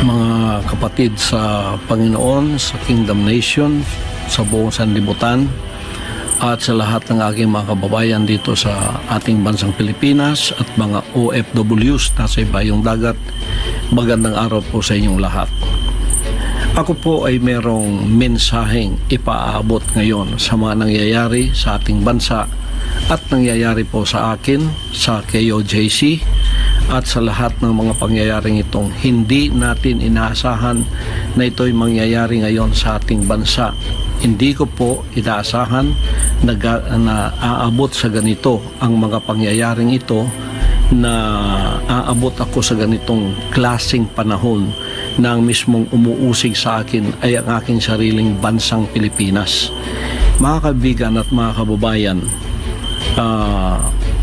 Mga kapatid sa Panginoon, sa Kingdom Nation, sa buong sanlibutan, at sa lahat ng aking mga kababayan dito sa ating bansang Pilipinas at mga OFWs na sa ibayong dagat, magandang araw po sa inyong lahat. Ako po ay merong mensaheng ipaabot ngayon sa mga nangyayari sa ating bansa at nangyayari po sa akin, sa KOJC, at sa lahat ng mga pangyayaring itong hindi natin inaasahan na ito'y mangyayari ngayon sa ating bansa. Hindi ko po inaasahan na aabot sa ganito ang mga pangyayaring ito, na aabot ako sa ganitong klaseng panahon na ang mismong umuusig sa akin ay ang aking sariling bansang Pilipinas. Mga kaibigan at mga kababayan,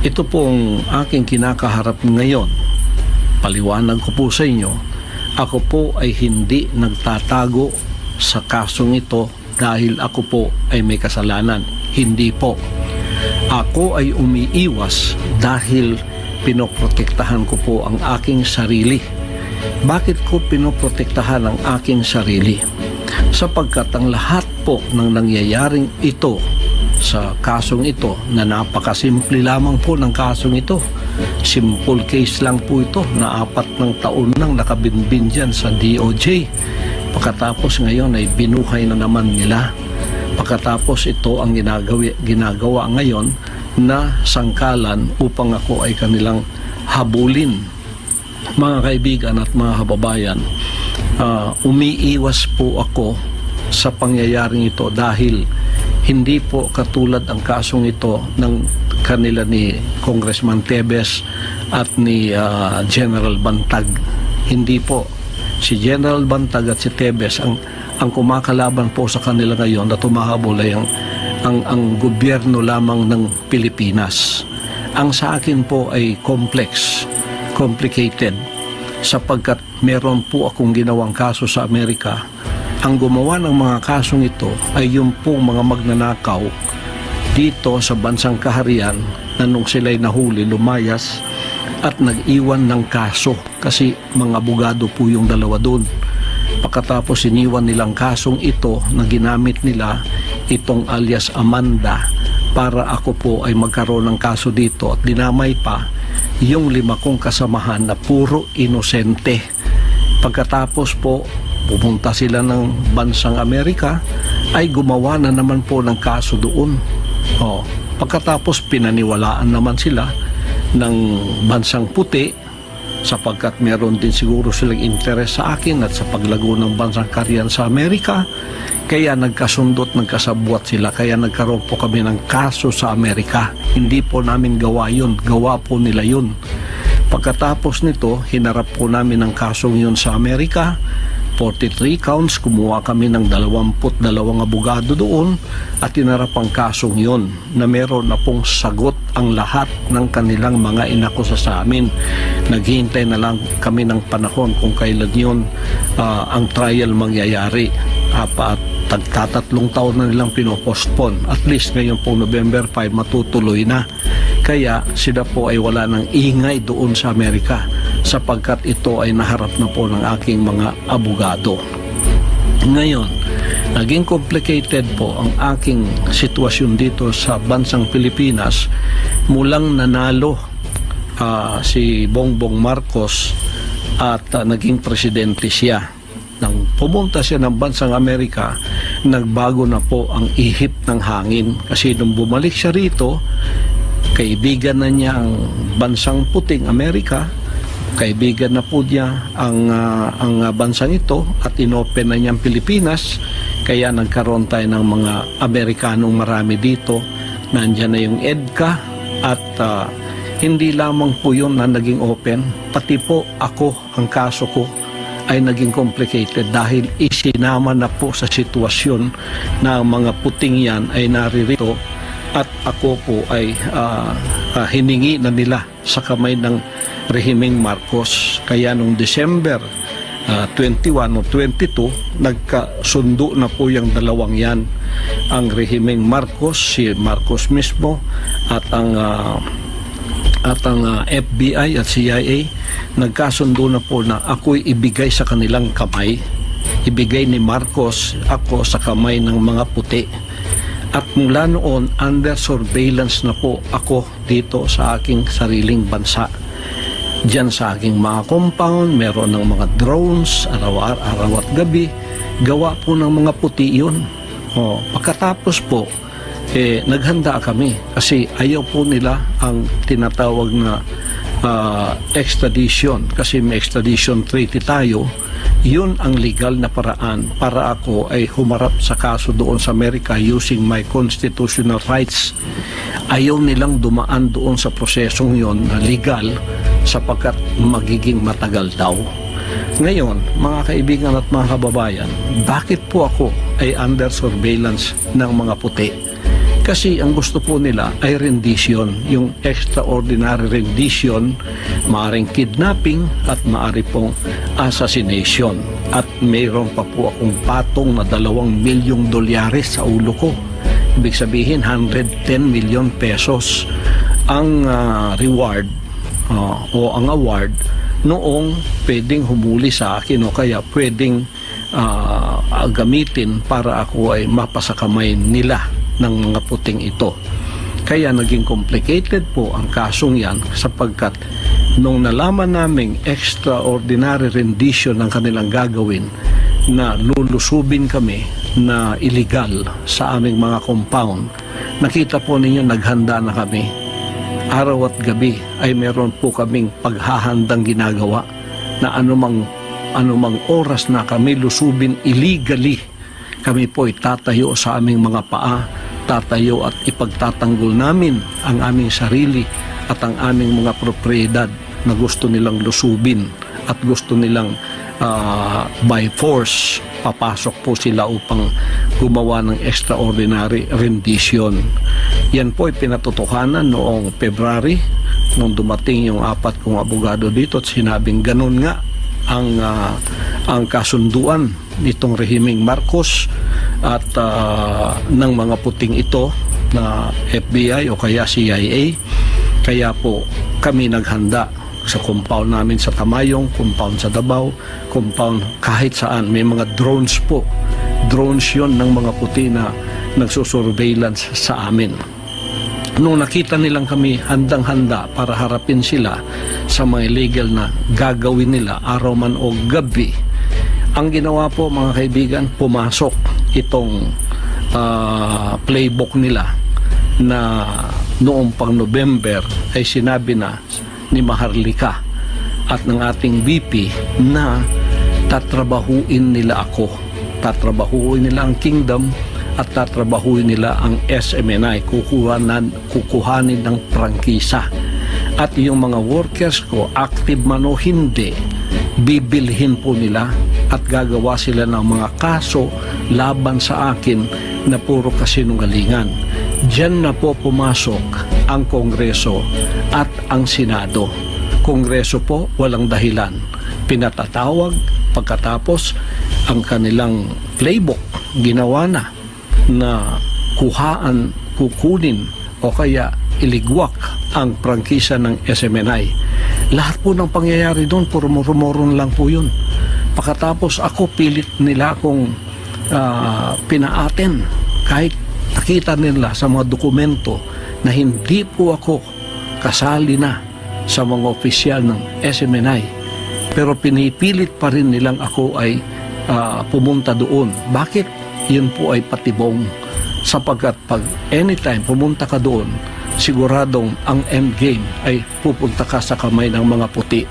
ito pong aking kinakaharap ngayon. Paliwanag ko po sa inyo, ako po ay hindi nagtatago sa kasong ito dahil ako po ay may kasalanan. Hindi po. Ako ay umiiwas dahil pinoprotektahan ko po ang aking sarili. Bakit ko pinoprotektahan ang aking sarili? Sapagkat ang lahat po ng nangyayaring ito sa kasong ito, na napakasimple lamang po ng kasong ito, simple case lang po ito, na 4 taon nang nakabinbin dyan sa DOJ. Pagkatapos ngayon ay binuhay na naman nila. Pagkatapos ito ang ginagawa ngayon na sangkalan upang ako ay kanilang habulin. Mga kaibigan at mga kababayan, umiiwas po ako sa pangyayaring ito dahil hindi po katulad ang kasong ito ng kanila ni Congressman Tebes at ni General Bantag. Hindi po. Si General Bantag at si Tebes ang kumakalaban po sa kanila ngayon na tumahabol ay ang gobyerno lamang ng Pilipinas. Ang sa akin po ay complicated, sapagkat meron po akong ginawang kaso sa Amerika. Ang gumawa ng mga kasong ito ay yung pong mga magnanakaw dito sa bansang kaharian na nung sila'y nahuli, lumayas at nag-iwan ng kaso kasi mga abogado po yung dalawa doon. Pagkatapos iniwan nilang kasong ito na ginamit nila itong alias Amanda para ako po ay magkaroon ng kaso dito, at dinamay pa yung 5 kong kasamahan na puro inosente. Pagkatapos po pumunta sila ng bansang Amerika, ay gumawa na naman po ng kaso doon. Pagkatapos pinaniwalaan naman sila ng bansang puti, sapagkat meron din siguro silang interes sa akin at sa paglago ng bansang kaharian sa Amerika. Kaya nagkasundot, nagkasabwat sila, kaya nagkaroon po kami ng kaso sa Amerika. Hindi po namin gawa yun, gawa po nila yun. Pagkatapos nito, hinarap po namin ang kasong yun sa Amerika. 43 counts, kumuha kami ng 22 abogado doon at tinarap ang kasong yun na meron na pong sagot ang lahat ng kanilang mga inakusa sa amin. Naghihintay na lang kami ng panahon kung kailan yun ang trial mangyayari. At tagtatatlong taon na nilang pinopostpone. At least ngayon po November 5 matutuloy na. Kaya sila po ay wala ng ingay doon sa Amerika, sapagkat ito ay naharap na po ng aking mga abogado. Ngayon, naging complicated po ang aking sitwasyon dito sa bansang Pilipinas mulang nanalo si Bongbong Marcos at naging presidente siya. Nang pumunta siya ng bansang Amerika, nagbago na po ang ihip ng hangin, kasi nung bumalik siya rito, kaibigan na niya ang bansang puting Amerika, kaibigan na po niya ang bansang ito, at inopen na niya ang Pilipinas. Kaya nagkaroon tayo ng mga Amerikanong marami dito. Nandiyan na yung EDCA, at hindi lamang po yun na naging open, pati po ako, ang kaso ko ay naging complicated dahil isinama na po sa sitwasyon na ang mga puting yan ay naririto, at ako po ay hiningi na nila sa kamay ng rehimeng Marcos. Kaya noong December 21 o 22, nagkasundo na po yung dalawang yan, ang rehimeng Marcos, si Marcos mismo, at ang at ang FBI at CIA nagkasundo na po na ako'y ibigay sa kanilang kamay. Ibigay ni Marcos ako sa kamay ng mga puti. At mula noon, under surveillance na po ako dito sa aking sariling bansa. Diyan sa aking mga compound, meron ng mga drones, araw at gabi. Gawa po ng mga puti yun. Pagkatapos po, naghanda kami kasi ayaw po nila ang tinatawag na extradition, kasi may extradition treaty tayo. Yun ang legal na paraan para ako ay humarap sa kaso doon sa Amerika using my constitutional rights. Ayaw nilang dumaan doon sa prosesong yon na legal sapagkat magiging matagal daw. Ngayon, mga kaibigan at mga kababayan, bakit po ako ay under surveillance ng mga puti? Kasi ang gusto po nila ay rendition, yung extraordinary rendition, maaring kidnapping at maari pong assassination. At mayroon pa po akong patong na $2 milyong sa ulo ko. Ibig sabihin, 110 million pesos ang reward o ang award noong pwedeng humuli sa akin o kaya pwedeng gamitin para ako ay mapasakamay nila ng mga puting ito. Kaya naging complicated po ang kasong yan sapagkat nung nalaman naming extraordinary rendition ng kanilang gagawin na lulusubin kami na illegal sa aming mga compound, nakita po ninyo naghanda na kami. Araw at gabi ay meron po kaming paghahandang ginagawa na anumang oras na kami lusubin illegally, kami po ay tatayo sa aming mga paa, tatayo at ipagtatanggol namin ang aming sarili at ang aming mga propriedad na gusto nilang lusubin at gusto nilang by force papasok po sila upang gumawa ng extraordinary rendition. Yan po ay pinatotohanan noong February nung dumating yung 4 kong abogado dito at sinabing ganun nga ang kasunduan nitong rehimeng Marcos at ng mga puting ito na FBI o kaya CIA. Kaya po kami naghanda sa compound namin sa Tamayong, compound sa Davao, compound kahit saan. May mga drones po. Drones yon ng mga puti na nagsusurveillance sa amin. Nung nakita nilang kami handang-handa para harapin sila sa mga illegal na gagawin nila araw man o gabi, ang ginawa po mga kaibigan, pumasok itong playbook nila na noong pang November ay sinabi na ni Maharlika at ng ating VP na tatrabahuin nila ako. Tatrabahuin nila ang kingdom at tatrabahuin nila ang SMNI. Kukuhanin ng prangkisa. At yung mga workers ko, active man o hindi, bibilhin po nila at gagawa sila ng mga kaso laban sa akin na puro kasinungalingan. Diyan na po pumasok ang Kongreso at ang Senado. Kongreso po walang dahilan. Pinatatawag, pagkatapos ang kanilang playbook ginawa na kukunin o kaya iligwak ang prangkisa ng SMNI. Lahat po ng pangyayari doon, puro murmuron lang po yun. Pagkatapos ako, pilit nila akong pinaaten kahit nakita nila sa mga dokumento na hindi po ako kasali na sa mga opisyal ng SMNI. Pero pinipilit pa rin nilang ako ay pumunta doon. Bakit? Yun po ay patibong. Sapagkat pag anytime pumunta ka doon, siguradong ang endgame ay pupunta ka sa kamay ng mga puti.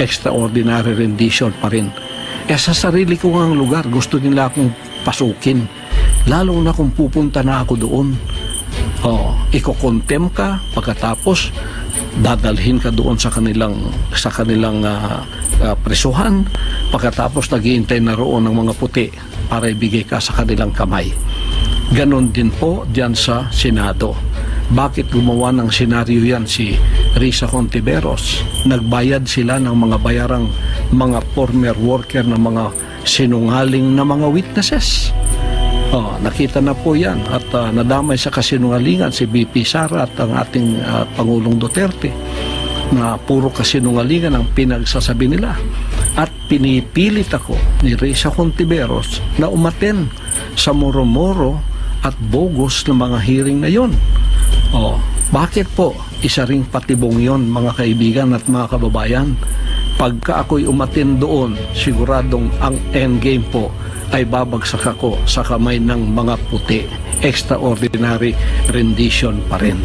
Extraordinary rendition pa rin. Sa sarili ko ngang lugar, gusto nila akong pasukin. Lalo na kung pupunta na ako doon. Iko-contem ka, pagkatapos dadalhin ka doon sa kanilang presuhan, pagkatapos naghihintay na roon ng mga puti para ibigay ka sa kanilang kamay. Ganon din po diyan sa Senado. Bakit gumawa ng senaryo yan si Risa Hontiveros? Nagbayad sila ng mga bayarang mga former worker na mga sinungaling na mga witnesses. Nakita na po yan at nadamay sa kasinungalingan si BP Sara at ang ating Pangulong Duterte na puro kasinungalingan ang pinagsasabi nila. At pinipilit ako ni Risa Contiveros na umaten sa moro-moro at bogus ng mga hearing na yon. Bakit po? Isa ring patibong yon, mga kaibigan at mga kababayan. Pagka ako'y umatin doon, siguradong ang endgame po ay babagsak ako sa kamay ng mga puti. Extraordinary rendition pa rin.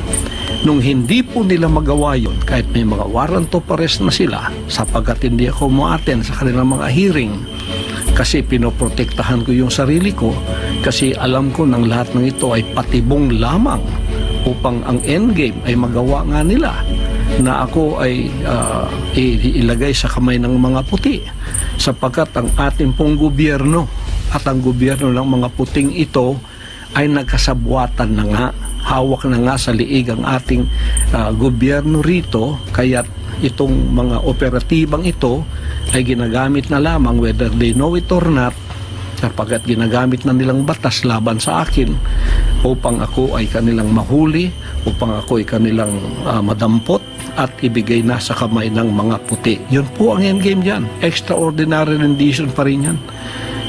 Nung hindi po nila magawa yun, kahit may mga warrant of arrest na sila, sapagkat hindi ako ma-attend sa kanilang mga hearing, kasi pinoprotektahan ko yung sarili ko, kasi alam ko ng lahat ng ito ay patibong lamang upang ang endgame ay magawa nga nila na ako ay ilagay sa kamay ng mga puti, sapagkat ang ating pong gobyerno at ang gobyerno ng mga puting ito ay nagkasabwatan na nga, hawak na nga sa liig ang ating gobyerno rito, kaya itong mga operatibang ito ay ginagamit na lamang whether they know it or not, sapagkat ginagamit na nilang batas laban sa akin upang ako ay kanilang mahuli, upang ako ay kanilang madampot at ibigay na sa kamay ng mga puti. Yun po ang endgame dyan. Extraordinary rendition pa rin yan.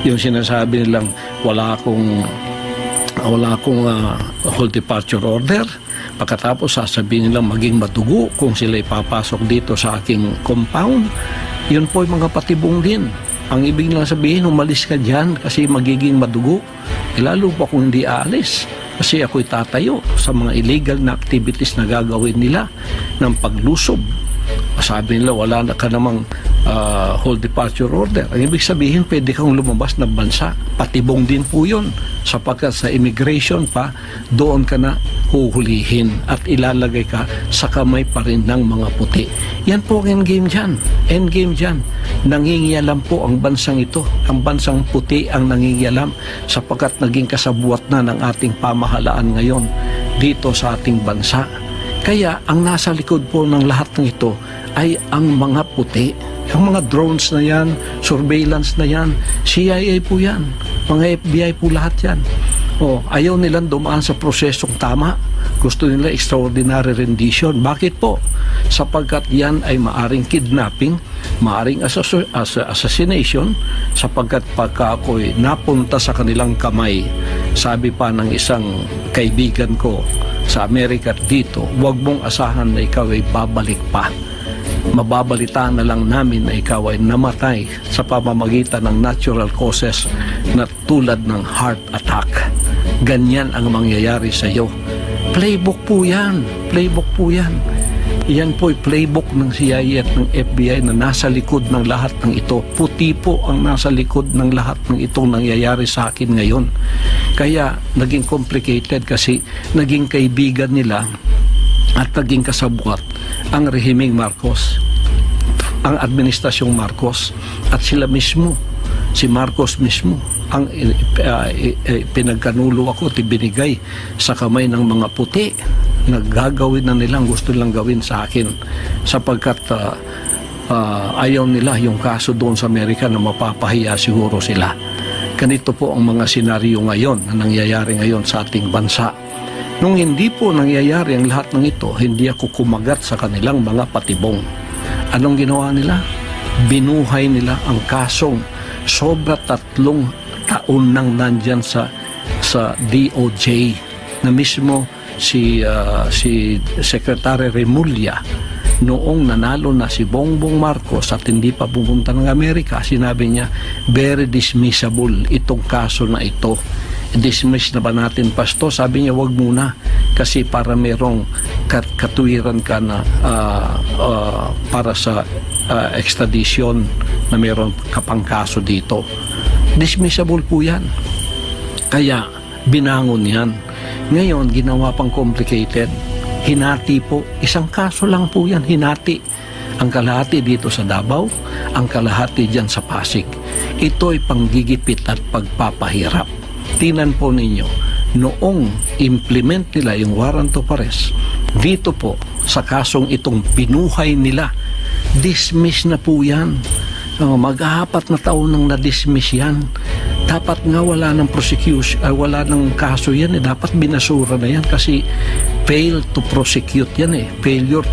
Yung sinasabi nilang wala akong whole departure order, pagkatapos sasabihin nilang maging madugo kung sila ipapasok dito sa aking compound. Yun po yung mga patibong din. Ang ibig lang sabihin, umalis ka dyan kasi magiging madugo. Lalo pa kung hindi aalis, kasi ako'y tatayo sa mga illegal na activities na gagawin nila ng paglusob. Sabi nila wala na ka namang whole departure order. Ang ibig sabihin, pwede kang lumabas ng bansa. Patibong din po yun, sapagkat sa immigration pa, doon ka na huhulihin at ilalagay ka sa kamay pa rin ng mga puti. Yan po ang endgame dyan. Endgame dyan. Nangingialam po ang bansang ito. Ang bansang puti ang nangingialam, sapagkat naging kasabwat na ng ating pamahalaan ngayon dito sa ating bansa. Kaya ang nasa likod po ng lahat ng ito ay ang mga puti. Ang mga drones na yan, surveillance na yan, CIA po yan, mga FBI po lahat yan. Ayaw nilang dumaan sa prosesong tama. Gusto nila extraordinary rendition. Bakit po? Sapagkat yan ay maaring kidnapping, maaring assassination, sapagkat pagka ako'y napunta sa kanilang kamay, sabi pa ng isang kaibigan ko sa Amerika dito, huwag mong asahan na ikaw ay babalik pa. Mababalita na lang namin na ikaw ay namatay sa pamamagitan ng natural causes na tulad ng heart attack. Ganyan ang mangyayari sa iyo. Playbook po yan. Playbook po yan. Yan po ay playbook ng CIA at ng FBI na nasa likod ng lahat ng ito. Puti po ang nasa likod ng lahat ng itong nangyayari sa akin ngayon. Kaya naging complicated kasi naging kaibigan nila at naging kasabwat ang rehimeng Marcos, ang administrasyong Marcos, at sila mismo, si Marcos mismo, ang pinagkanulo ako at ibinigay sa kamay ng mga puti na gagawin na nilang gusto nilang gawin sa akin, sapagkat ayaw nila yung kaso doon sa Amerika na mapapahiya siguro sila. Ganito po ang mga senaryo ngayon na nangyayari ngayon sa ating bansa. Nung hindi po nangyayari ang lahat ng ito, hindi ako kumagat sa kanilang mga patibong. Anong ginawa nila? Binuhay nila ang kasong sobra 3 taon nang nandyan sa DOJ na mismo si Secretary Remulla noong nanalo na si Bongbong Marcos at hindi pa pumunta ng Amerika. Sinabi niya, very dismissible itong kaso na ito. Dismiss na ba natin, Pasto? Sabi niya, wag muna, kasi para merong katuwiran ka na para sa extradition na meron kapang kaso dito. Dismissible po yan. Kaya binangon yan. Ngayon, ginawa pang complicated. Hinati po. Isang kaso lang po yan, hinati. Ang kalahati dito sa Davao, ang kalahati dyan sa Pasig. Ito ay panggigipit at pagpapahirap. Tingnan po ninyo, noong implement nila yung warrant of arrest, dito po, sa kasong itong pinuhay nila, dismiss na po yan. Mag-4 na taon nang na-dismiss yan. dapat nga wala ng prosecution, wala ng kaso yan eh. Dapat binasura na yan kasi fail to prosecute yan eh. Failure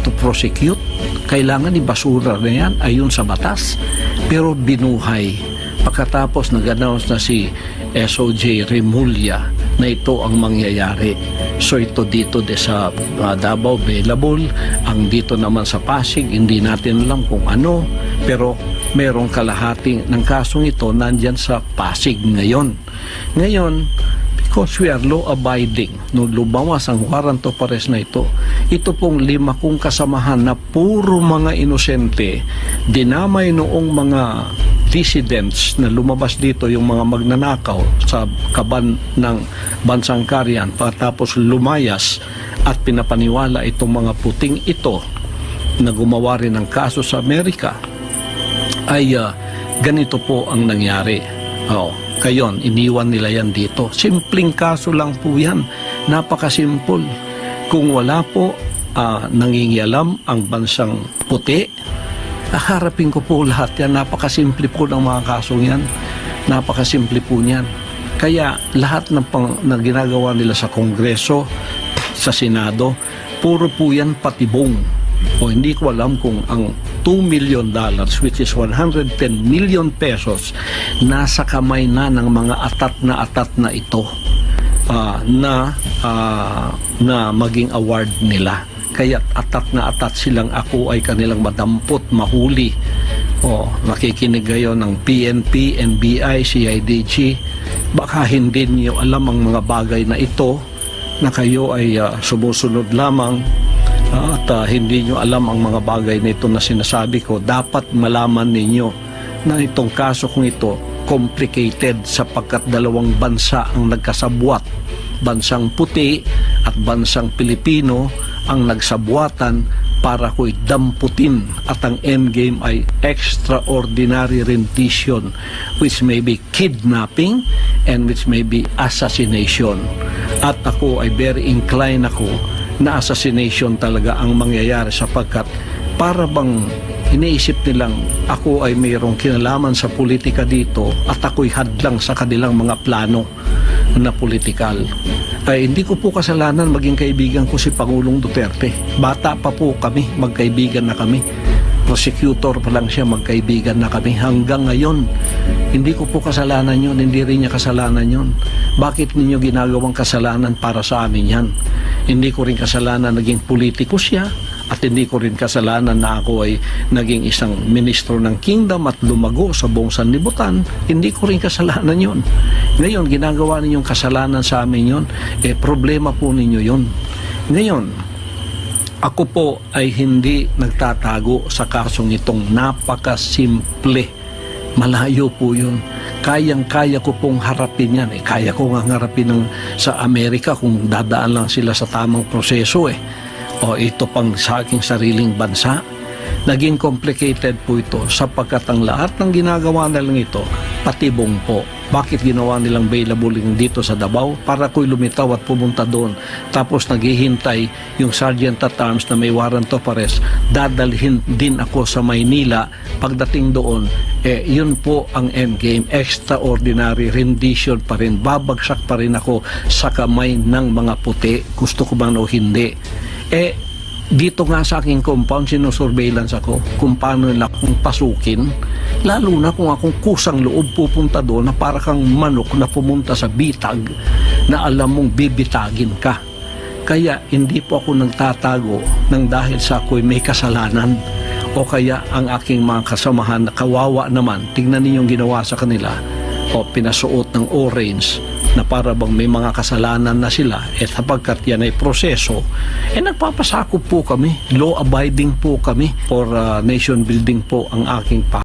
to prosecute. Kailangan ibasura na yan ayon sa batas. Pero binuhay. Pagkatapos nag-announce na si SOJ Remulla na ito ang mangyayari. So ito dito sa Davao available, ang dito naman sa Pasig hindi natin alam kung ano, pero merong kalahati ng kasong ito nandyan sa Pasig ngayon. Ngayon, because we are law-abiding, nung lumawas ang warrant of arrest na ito pong 5 kong kasamahan na puro mga inosente, dinamay noong mga dissidents na lumabas dito, yung mga magnanakaw sa kaban ng Bansang Karian, pagkatapos lumayas at pinapaniwala itong mga puting ito na gumawa rin ng kaso sa Amerika, ay ganito po ang nangyari. Kayon, iniwan nila yan dito. Simpleng kaso lang po yan. Napakasimple. Kung wala po nangingialam ang Bansang Puti, harapin ko po lahat yan. Napakasimple po ng mga kasong yan. Napakasimple po niyan. Kaya lahat na ginagawa nila sa Kongreso, sa Senado, puro po yan patibong. O hindi ko alam kung ang $2 million, which is 110 million pesos, nasa kamay na ng mga atat na ito na maging award nila. Kaya atat na atat silang ako ay kanilang madampot, mahuli. Nakikinig kayo ng PNP, NBI, CIDG. Baka hindi niyo alam ang mga bagay na ito, na kayo ay sumusunod lamang at hindi nyo alam ang mga bagay na ito na sinasabi ko. Dapat malaman ninyo na itong kaso kong ito complicated sapagkat 2 bansa ang nagkasabwat. Bansang Puti at Bansang Pilipino ang nagsabuatan para ko'y damputin, at ang endgame ay extraordinary rendition, which may be kidnapping and which may be assassination. At ako ay very inclined ako na assassination talaga ang mangyayari, sapagkat para bang iniisip nilang ako ay mayroong kinalaman sa politika dito at ako'y hadlang sa kanilang mga plano na politikal. Ay hindi ko po kasalanan maging kaibigan ko si Pangulong Duterte. Bata pa po kami, magkaibigan na kami. Prosecutor pa lang siya, magkaibigan na kami. Hanggang ngayon, hindi ko po kasalanan yun, hindi rin niya kasalanan yun. Bakit ninyo ginagawang kasalanan para sa amin yan? Hindi ko rin kasalanan naging politiko siya, at hindi ko rin kasalanan na ako ay naging isang ministro ng kingdom at lumago sa buong sanlibutan. Hindi ko rin kasalanan yon. Ngayon, ginagawa ninyong kasalanan sa amin yon, problema po ninyo yon. Ngayon, ako po ay hindi nagtatago sa kasong itong. Napakasimple. Malayo po yun. Kayang-kaya ko pong harapin yan. Kaya ko nga harapin sa Amerika kung dadaan lang sila sa tamang proseso O ito pang sa aking sariling bansa. Naging complicated po ito sapagkat ang lahat ng ginagawa nilang ito, patibong po. Bakit ginawa nilang available dito sa Davao? Para ko'y lumitaw at pumunta doon. Tapos naghihintay yung Sergeant at Arms na may warrant of arrest. Dadalhin din ako sa Maynila. Pagdating doon, yun po ang endgame. Extraordinary rendition pa rin. Babagsak pa rin ako sa kamay ng mga puti. Gusto ko man o hindi. Dito nga sa aking compound, sinusurveillance ako kung paano nila akong pasukin. Lalo na kung akong kusang loob pupunta doon na para kang manok na pumunta sa bitag na alam mong bibitagin ka. Kaya hindi po ako nagtatago ng dahil sa ako'y may kasalanan o kaya ang aking mga kasamahan na kawawa naman. Tingnan ninyong ginawa sa kanila o pinasuot ng orange na para bang may mga kasalanan na sila, sapagkat yan ay proseso, nagpapasakop po kami, law-abiding po kami, for nation building po ang aking